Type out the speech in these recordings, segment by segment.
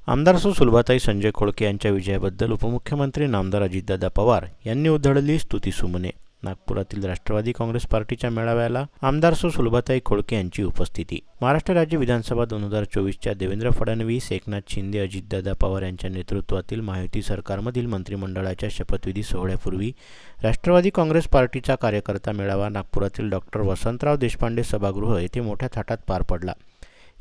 आमदार सुलभाताई संजय खोळके यांच्या विजयाबद्दल उपमुख्यमंत्री नामदार अजितदादा पवार यांनी उधळली स्तुतिसुमने. नागपुरातील राष्ट्रवादी काँग्रेस पार्टीच्या मेळाव्याला आमदार सुलभाताई खोळके यांची उपस्थिती. महाराष्ट्र राज्य विधानसभा 2024च्या देवेंद्र फडणवीस, एकनाथ शिंदे, अजितदादा पवार यांच्या नेतृत्वातील महायुती सरकारमधील मंत्रिमंडळाच्या शपथविधी सोहळ्यापूर्वी राष्ट्रवादी काँग्रेस पार्टीचा कार्यकर्ता मेळावा नागपुरातील डॉक्टर वसंतराव देशपांडे सभागृह येथे मोठ्या थाटात पार पडला.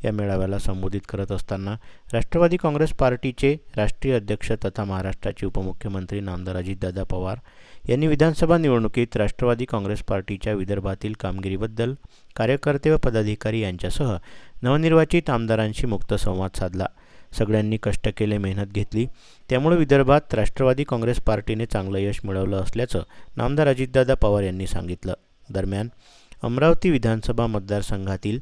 या मेळाव्याला संबोधित करत असताना राष्ट्रवादी काँग्रेस पार्टीचे राष्ट्रीय अध्यक्ष तथा महाराष्ट्राचे उपमुख्यमंत्री नामदार अजितदादा पवार यांनी विधानसभा निवडणुकीत राष्ट्रवादी काँग्रेस पार्टीच्या विदर्भातील कामगिरीबद्दल कार्यकर्ते व पदाधिकारी यांच्यासह नवनिर्वाचित आमदारांशी मुक्त संवाद साधला. सगळ्यांनी कष्ट केले, मेहनत घेतली, त्यामुळे विदर्भात राष्ट्रवादी काँग्रेस पार्टीने चांगलं यश मिळवलं असल्याचं नामदार अजितदादा पवार यांनी सांगितलं. दरम्यान अमरावती विधानसभा मतदारसंघातील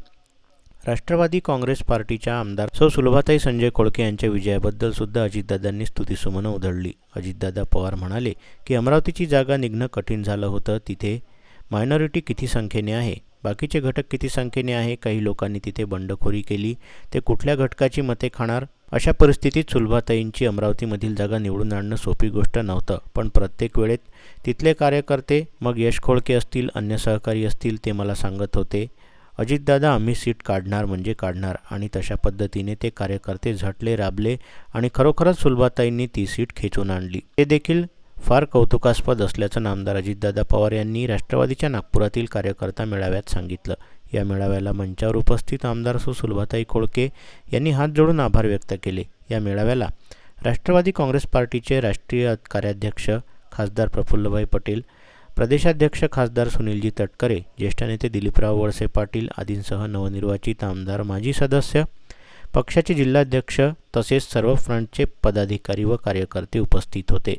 राष्ट्रवादी काँग्रेस पार्टीच्या आमदार सुलभाताई संजय खोळके यांच्या विजयाबद्दल सुद्धा अजितदादांनी स्तुतिसुमनं उधळली. अजितदादा पवार म्हणाले की अमरावतीची जागा निघणं कठीण झालं होतं. तिथे मायनॉरिटी किती संख्येने आहे, बाकीचे घटक किती संख्येने आहे, काही लोकांनी तिथे बंडखोरी केली, ते कुठल्या घटकाची मते खाणार. अशा परिस्थितीत सुलभाताईंची अमरावतीमधील जागा निवडून आणणं सोपी गोष्ट नव्हतं, पण प्रत्येक वेळेत तिथले कार्यकर्ते, मग यश खोळके असतील, अन्य सहकारी असतील, ते मला सांगत होते, अजितदादा आम्ही सीट काढणार म्हणजे काढणार, आणि तशा पद्धतीने ते कार्यकर्ते झटले, राबले आणि खरोखरच सुलभाताईंनी ती सीट खेचून आणली. ते देखील फार कौतुकास्पद असल्याचं नामदार अजितदादा पवार यांनी राष्ट्रवादीच्या नागपुरातील कार्यकर्ता मेळाव्यात सांगितलं. या मेळाव्याला मंचावर उपस्थित आमदार सुलभाताई खोळके यांनी हात जोडून आभार व्यक्त केले. या मेळाव्याला राष्ट्रवादी काँग्रेस पार्टीचे राष्ट्रीय कार्याध्यक्ष खासदार प्रफुल्लभाई पटेल, प्रदेशाध्यक्ष खासदार सुनीलजी तटकरे, ज्येष्ठ नेते दिलीपराव वळसे पाटील आदींसह नवनिर्वाचित आमदार, माजी सदस्य, पक्षाचे जिल्हाध्यक्ष तसेच सर्व फ्रंटचे पदाधिकारी व कार्यकर्ते उपस्थित होते.